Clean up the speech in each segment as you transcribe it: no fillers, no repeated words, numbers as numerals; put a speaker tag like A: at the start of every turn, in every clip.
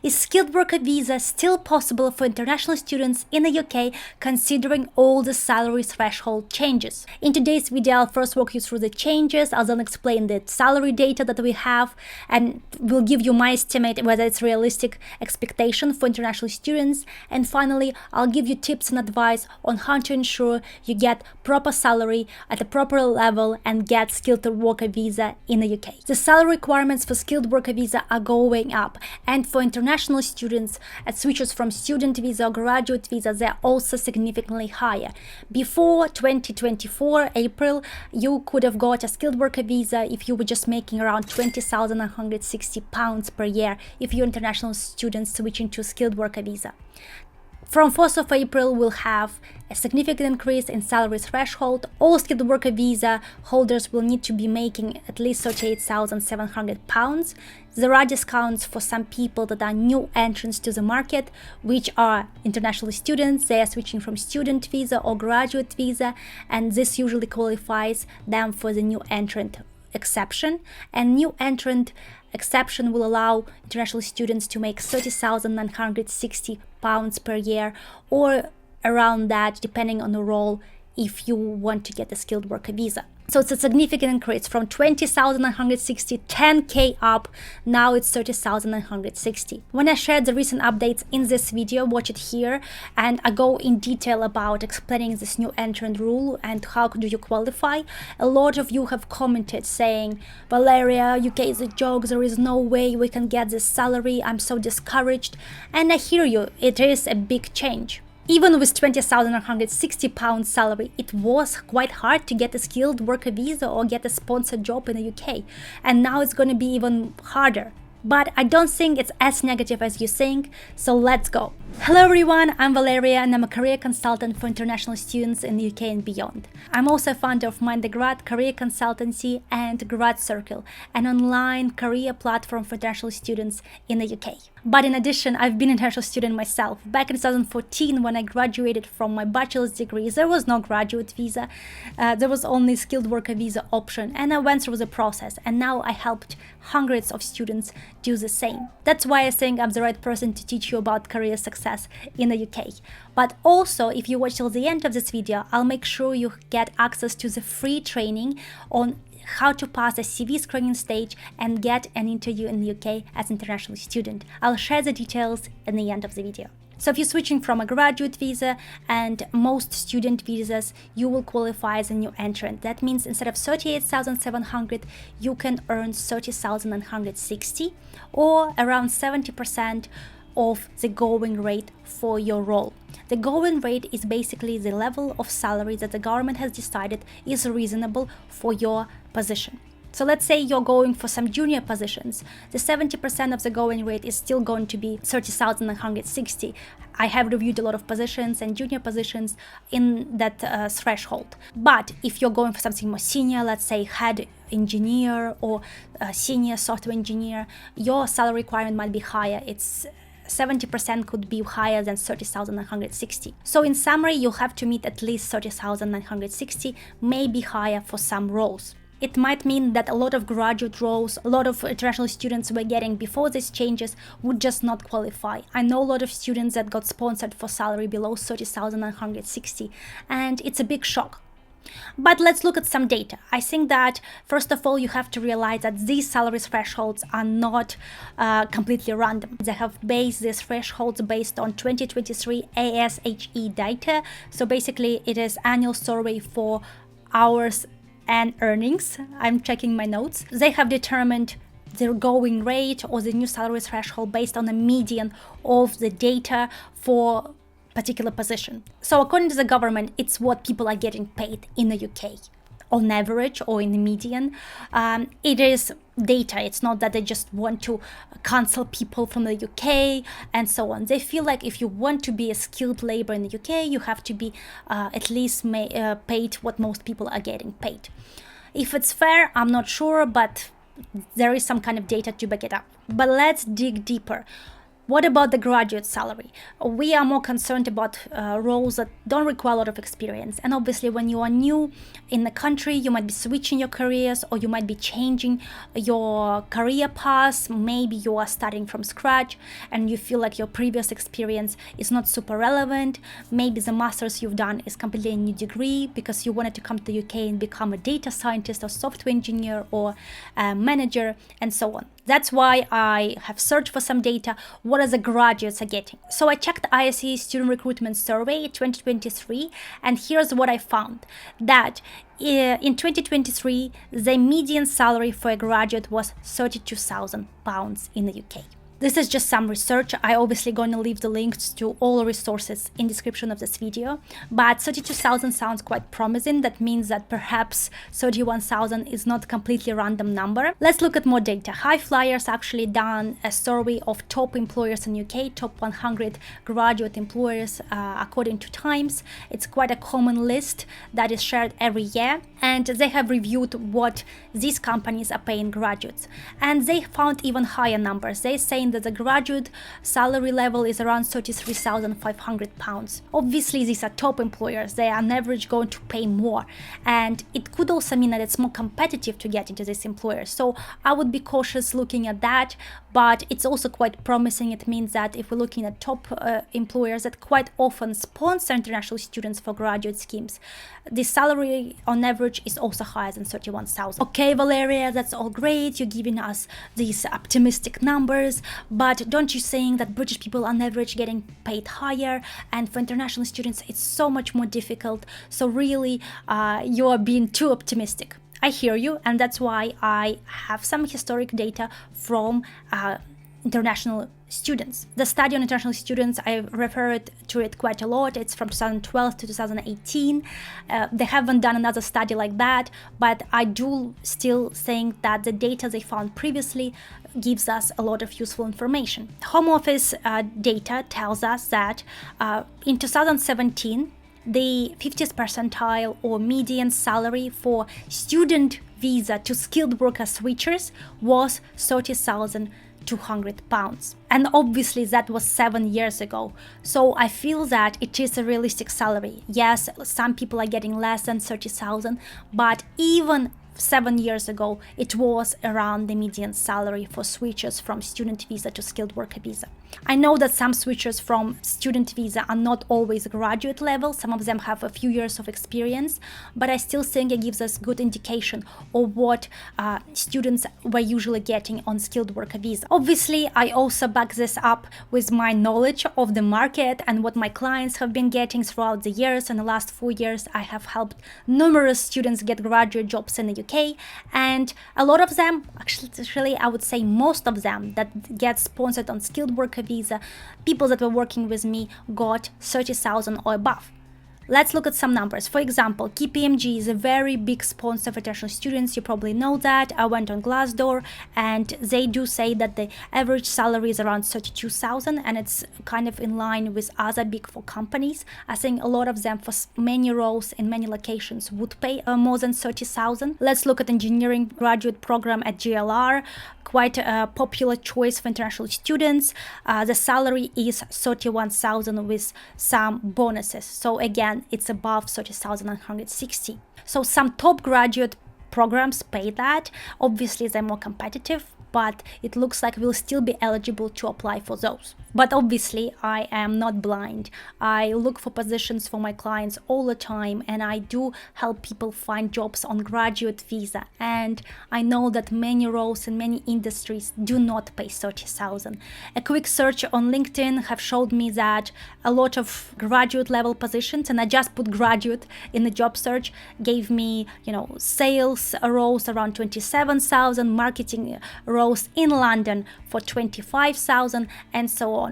A: Is skilled worker visa still possible for international students in the UK considering all the salary threshold changes? In today's video, I'll first walk you through the changes, I'll then explain the salary data that we have, and will give you my estimate whether it's realistic expectation for international students. And finally, I'll give you tips and advice on how to ensure you get proper salary at a proper level and get skilled worker visa in the UK. The salary requirements for skilled worker visa are going up, and for international students at switches from student visa or graduate visa, they're also significantly higher. Before 2024 April, you could have got a skilled worker visa if you were just making around £20,160 per year if you're international students switching to skilled worker visa. From 1st of April, we'll have a significant increase in salary threshold. All skilled worker visa holders will need to be making at least £38,700. There are discounts for some people that are new entrants to the market, which are international students. They are switching from student visa or graduate visa, and this usually qualifies them for the new entrant exception. And new entrant exception will allow international students to make £30,960 per year, or around that depending on the role, if you want to get a skilled worker visa. So it's a significant increase from 20,960, 10k up. Now it's 30,960. When I shared the recent updates in this video, watch it here, and I go in detail about explaining this new entrant rule and how do you qualify. A lot of you have commented saying, Valeria, UK is a joke, there is no way we can get this salary, I'm so discouraged. And I hear you, it is a big change. Even with £20,960 salary, it was quite hard to get a skilled worker visa or get a sponsored job in the UK. And now it's going to be even harder. But I don't think it's as negative as you think, so let's go. Hello everyone, I'm Valeria and I'm a career consultant for international students in the UK and beyond. I'm also a founder of Mind The Grad, career consultancy, and Grad Circle, an online career platform for international students in the UK. But in addition, I've been an international student myself. Back in 2014, when I graduated from my bachelor's degree, there was no graduate visa, there was only skilled worker visa option, and I went through the process, and now I helped hundreds of students do the same. That's why I think I'm the right person to teach you about career success in the UK. But also, if you watch till the end of this video, I'll make sure you get access to the free training on how to pass a CV screening stage and get an interview in the UK as an international student. I'll share the details in the end of the video. So if you're switching from a graduate visa and most student visas, you will qualify as a new entrant. That means instead of 38,700, you can earn 30,960, or around 70% of the going rate for your role. The going rate is basically the level of salary that the government has decided is reasonable for your position. So let's say you're going for some junior positions. The 70% of the going rate is still going to be 30,960. I have reviewed a lot of positions and junior positions in that threshold. But if you're going for something more senior, let's say head engineer or senior software engineer, your salary requirement might be higher. It's 70% could be higher than 30,960. So in summary, you have to meet at least 30,960, maybe higher for some roles. It might mean that a lot of graduate roles, a lot of international students were getting before these changes would just not qualify. I know a lot of students that got sponsored for salary below 30,960, and it's a big shock. But let's look at some data. I think that, first of all, you have to realize that these salary thresholds are not completely random. They have based these thresholds based on 2023 ASHE data. So basically, it is annual survey for hours and earnings. I'm checking my notes. They have determined the going rate or the new salary threshold based on the median of the data for particular position. So according to the government, it's what people are getting paid in the UK on average or in the median. It is data. It's not that they just want to cancel people from the UK and so on. They feel like if you want to be a skilled labor in the UK, you have to be at least paid what most people are getting paid. If it's fair, I'm not sure, but there is some kind of data to back it up. But let's dig deeper. What about the graduate salary? We are more concerned about roles that don't require a lot of experience. And obviously, when you are new in the country, you might be switching your careers, or you might be changing your career path. Maybe you are starting from scratch and you feel like your previous experience is not super relevant. Maybe the master's you've done is completely a new degree because you wanted to come to the UK and become a data scientist or software engineer or a manager and so on. That's why I have searched for some data. What are the graduates are getting? So I checked the ISE Student Recruitment Survey 2023, and here's what I found. That in 2023, the median salary for a graduate was £32,000 in the UK. This is just some research. I obviously going to leave the links to all resources in description of this video, but 32,000 sounds quite promising. That means that perhaps 31,000 is not a completely random number. Let's look at more data. Highflyers actually done a survey of top employers in UK, top 100 graduate employers according to Times. It's quite a common list that is shared every year, and they have reviewed what these companies are paying graduates, and they found even higher numbers. They say that the graduate salary level is around £33,500. Obviously, these are top employers. They are on average going to pay more, and it could also mean that it's more competitive to get into this employer. So I would be cautious looking at that, but it's also quite promising. It means that if we're looking at top employers that quite often sponsor international students for graduate schemes, the salary on average is also higher than 31,000. Okay, Valeria, that's all great. You're giving us these optimistic numbers, but don't you think that British people on average getting paid higher, and for international students it's so much more difficult? So really, you are being too optimistic. I hear you, and that's why I have some historic data from international students. The study on international students, I referred to it quite a lot. It's from 2012 to 2018. They haven't done another study like that, but I do still think that the data they found previously gives us a lot of useful information. Home Office data tells us that in 2017, the 50th percentile or median salary for student visa to skilled worker switchers was £30,200. And obviously that was 7 years ago. So I feel that it is a realistic salary. Yes, some people are getting less than 30,000, but even 7 years ago, it was around the median salary for switchers from student visa to skilled worker visa. I know that some switchers from student visa are not always graduate level. Some of them have a few years of experience, but I still think it gives us good indication of what students were usually getting on skilled worker visa. Obviously, I also back this up with my knowledge of the market and what my clients have been getting throughout the years. In the last 4 years, I have helped numerous students get graduate jobs in the UK, and a lot of them, actually I would say most of them that get sponsored on skilled worker visa, people that were working with me got 30,000 or above. Let's look at some numbers. For example, KPMG is a very big sponsor for international students. You probably know that. I went on Glassdoor, and they do say that the average salary is around 32,000, and it's kind of in line with other big four companies. I think a lot of them for many roles in many locations would pay more than 30,000. Let's look at engineering graduate program at GLR. Quite a popular choice for international students. The salary is 31,000 with some bonuses. So again, it's above 30,160. So some top graduate programs pay that. Obviously, they're more competitive, but it looks like we'll still be eligible to apply for those. But obviously, I am not blind. I look for positions for my clients all the time, and I do help people find jobs on graduate visa. And I know that many roles in many industries do not pay 30,000. A quick search on LinkedIn have showed me that a lot of graduate level positions, and I just put graduate in the job search, gave me, sales roles around 27,000, marketing roles in London for 25,000, and so on.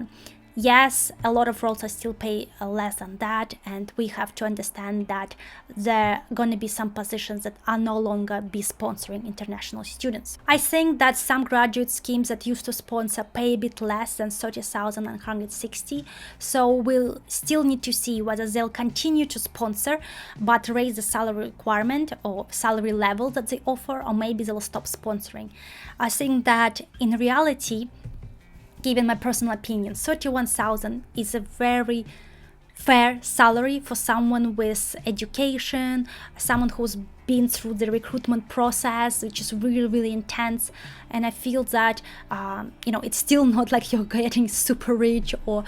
A: Yes, a lot of roles are still pay less than that, and we have to understand that there are going to be some positions that are no longer be sponsoring international students. I think that some graduate schemes that used to sponsor pay a bit less than 30,160, so we'll still need to see whether they'll continue to sponsor but raise the salary requirement or salary level that they offer, or maybe they'll stop sponsoring. I think that in reality, given my personal opinion, 31,000 is a very fair salary for someone with education, someone who's been through the recruitment process, which is really intense. And I feel that it's still not like you're getting super rich or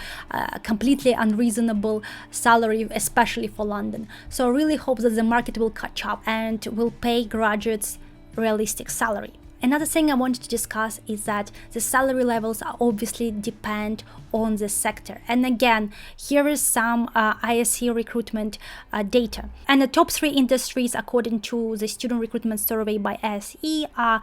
A: completely unreasonable salary, especially for London. So I really hope that the market will catch up and will pay graduates realistic salary. Another thing I wanted to discuss is that the salary levels are obviously depend on the sector. And again, here is some ISE recruitment data. And the top 3 industries, according to the student recruitment survey by ISE, are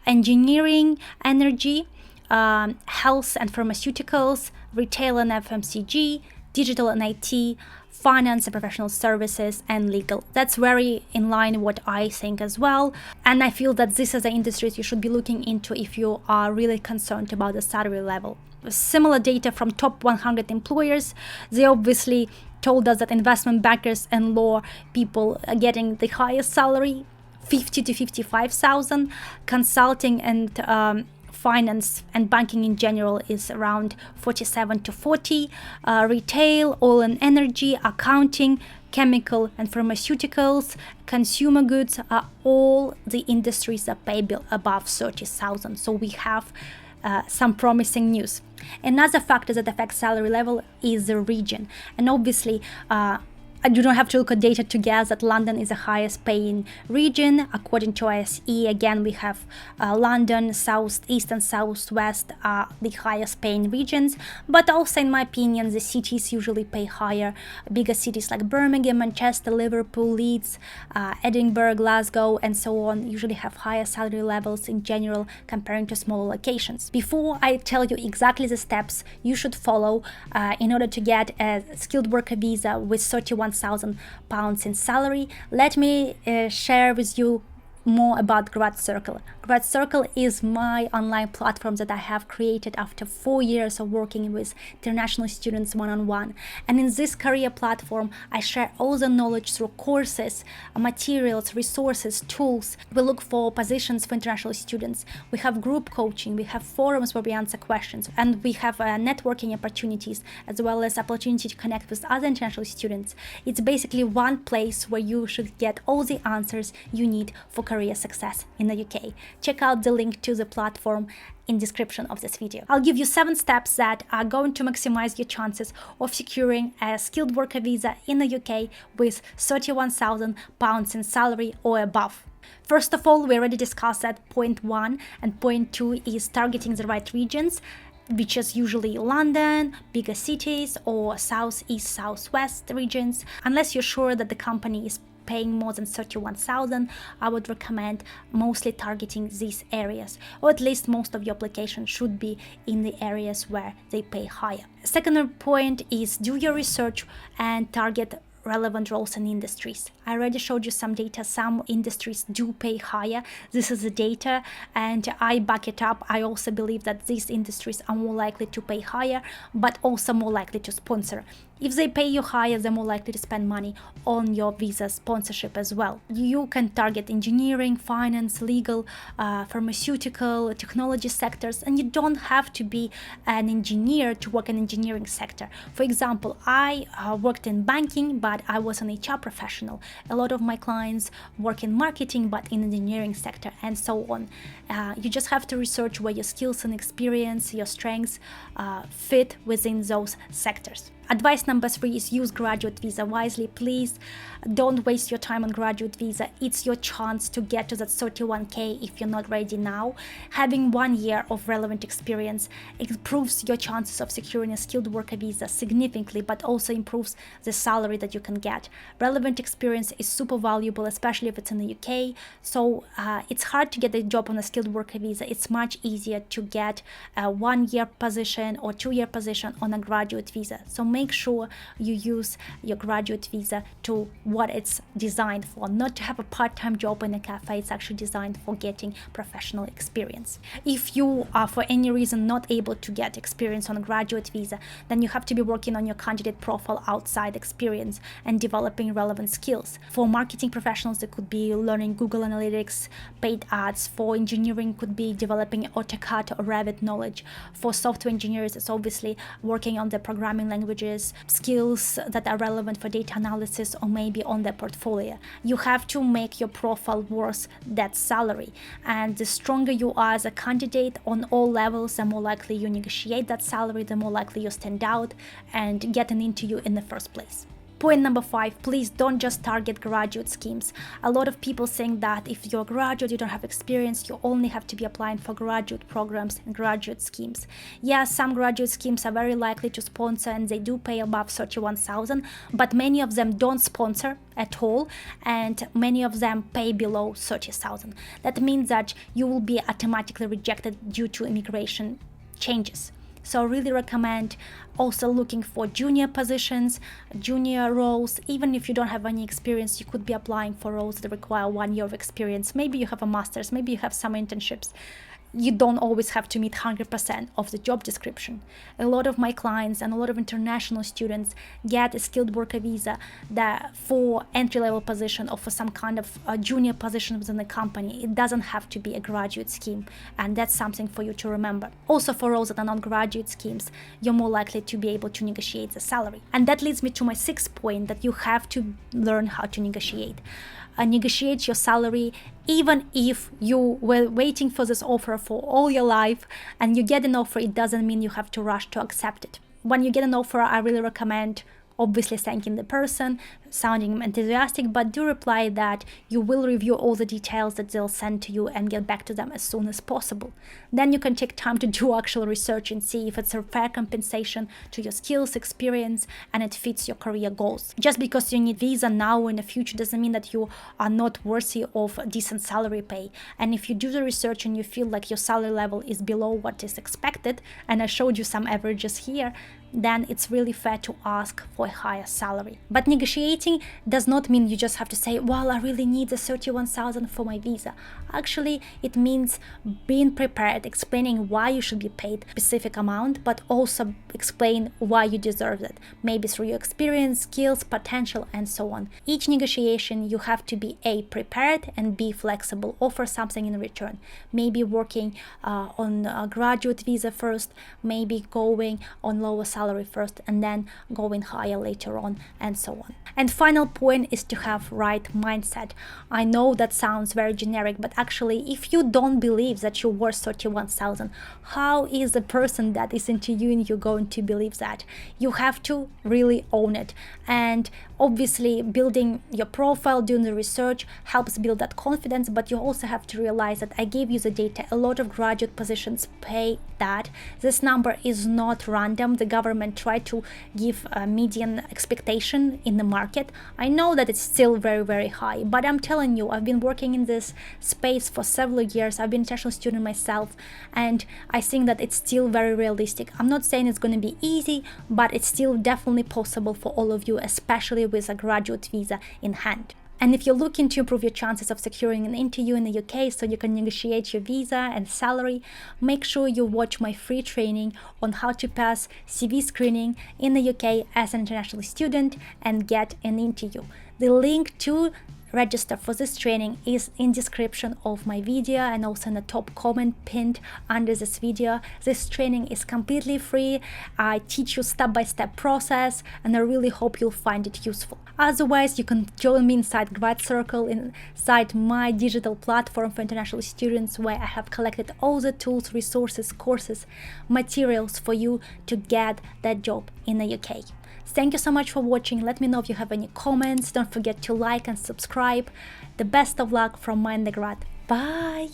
A: engineering, energy, health and pharmaceuticals, retail and FMCG, digital and IT, finance and professional services, and legal. That's very in line with what I think as well. And I feel that these are the industries you should be looking into if you are really concerned about the salary level. Similar data from top 100 employers, they obviously told us that investment bankers and law people are getting the highest salary, 50 to 55,000. Consulting and finance and banking in general is around 47 to 40. Retail, oil and energy, accounting, chemical and pharmaceuticals, consumer goods are all the industries that pay above 30,000. So we have some promising news. Another factor that affects salary level is the region. And obviously, you don't have to look at data to guess that London is the highest paying region. According to ISE, again, we have London, South East and South West are the highest paying regions. But also, in my opinion, the cities usually pay higher. Bigger cities like Birmingham, Manchester, Liverpool, Leeds, Edinburgh, Glasgow, and so on usually have higher salary levels in general comparing to smaller locations. Before I tell you exactly the steps you should follow in order to get a skilled worker visa with 31,000 pounds in salary, let me share with you more about Grad Circle. Grad Circle is my online platform that I have created after 4 years of working with international students one-on-one. And in this career platform, I share all the knowledge through courses, materials, resources, tools. We look for positions for international students. We have group coaching, we have forums where we answer questions, and we have networking opportunities as well as opportunity to connect with other international students. It's basically one place where you should get all the answers you need for career success in the UK. Check out the link to the platform in description of this video. I'll give you 7 steps that are going to maximize your chances of securing a skilled worker visa in the UK with 31,000 pounds in salary or above. First of all, we already discussed that point 1, and point 2 is targeting the right regions, which is usually London, bigger cities, or South East, South West regions. Unless you're sure that the company is paying more than 31,000, I would recommend mostly targeting these areas, or at least most of your application should be in the areas where they pay higher. Second point is do your research and target relevant roles and industries. I already showed you some data. Some industries do pay higher. This is the data and I back it up. I also believe that these industries are more likely to pay higher, but also more likely to sponsor. If they pay you higher, they're more likely to spend money on your visa sponsorship as well. You can target engineering, finance, legal, pharmaceutical, technology sectors, and you don't have to be an engineer to work in engineering sector. For example, I worked in banking, but I was an HR professional. A lot of my clients work in marketing, but in engineering sector, and so on. You just have to research where your skills and experience, your strengths fit within those sectors. Advice number 3 is use graduate visa wisely. Please don't waste your time on graduate visa. It's your chance to get to that 31k if you're not ready now. Having 1 year of relevant experience improves your chances of securing a skilled worker visa significantly, but also improves the salary that you can get. Relevant experience is super valuable, especially if it's in the UK. So it's hard to get a job on a skilled worker visa. It's much easier to get a 1 year position or 2 year position on a graduate visa. So make sure you use your graduate visa to what it's designed for, not to have a part-time job in a cafe. It's actually designed for getting professional experience. If you are for any reason not able to get experience on a graduate visa, then you have to be working on your candidate profile outside experience and developing relevant skills. For marketing professionals, it could be learning Google Analytics, paid ads. For engineering, it could be developing AutoCAD or Revit knowledge. For software engineers, it's obviously working on the programming languages, skills that are relevant for data analysis, or maybe on their portfolio. You have to make your profile worth that salary. And the stronger you are as a candidate on all levels, the more likely you negotiate that salary, the more likely you stand out and get an interview in the first place. Point number 5, please don't just target graduate schemes. A lot of people think that if you're a graduate, you don't have experience, you only have to be applying for graduate programs and graduate schemes. Yeah, some graduate schemes are very likely to sponsor and they do pay above 31,000, but many of them don't sponsor at all and many of them pay below 30,000. That means that you will be automatically rejected due to immigration changes. So I really recommend also looking for junior positions, junior roles. Even if you don't have any experience, you could be applying for roles that require 1 year of experience. Maybe you have a master's, maybe you have some internships. You don't always have to meet 100% of the job description. A lot of my clients and a lot of international students get a skilled worker visa that for entry-level position or for some kind of junior position within the company. It doesn't have to be a graduate scheme, and that's something for you to remember. Also, for roles that are not graduate schemes, you're more likely to be able to negotiate the salary. And that leads me to my 6th point, that you have to learn how to negotiate. Negotiate your salary even if you were waiting for this offer for all your life and you get an offer. It doesn't mean you have to rush to accept it. When you get an offer, I really recommend obviously thanking the person, sounding enthusiastic, but do reply that you will review all the details that they'll send to you and get back to them as soon as possible. Then you can take time to do actual research and see if it's a fair compensation to your skills, experience, and it fits your career goals. Just because you need visa now or in the future doesn't mean that you are not worthy of a decent salary pay. And if you do the research and you feel like your salary level is below what is expected, and I showed you some averages here, then it's really fair to ask for a higher salary. But negotiating does not mean you just have to say, well, I really need the 31,000 for my visa. Actually, it means being prepared, explaining why you should be paid a specific amount, but also explain why you deserve it, maybe through your experience, skills, potential, and so on. Each negotiation, you have to be prepared and be flexible, offer something in return. Maybe working on a graduate visa first, maybe going on lower salary first and then going higher later on, and so on. And final point is to have right mindset. I know that sounds very generic, but actually if you don't believe that you're worth 31,000, how is the person that is interviewing you going to believe that? You have to really own it. And obviously building your profile, doing the research helps build that confidence, but you also have to realize that I gave you the data. A lot of graduate positions pay that. This number is not random. The government tried to give a median expectation in the market. I know that it's still very, very high, but I'm telling you, I've been working in this space for several years. I've been an international student myself, and I think that it's still very realistic. I'm not saying it's going to be easy, but it's still definitely possible for all of you, especially with a graduate visa in hand. And if you're looking to improve your chances of securing an interview in the UK so you can negotiate your visa and salary, make sure you watch my free training on how to pass CV screening in the UK as an international student and get an interview. The link to register for this training is in description of my video and also in the top comment pinned under this video. This training is completely free. I teach you step-by-step process, and I really hope you'll find it useful. Otherwise, you can join me inside Grad Circle, inside my digital platform for international students, where I have collected all the tools, resources, courses, materials for you to get that job in the UK. Thank you so much for watching. Let me know if you have any comments. Don't forget to like and subscribe. The best of luck from Mind The Grad. Bye!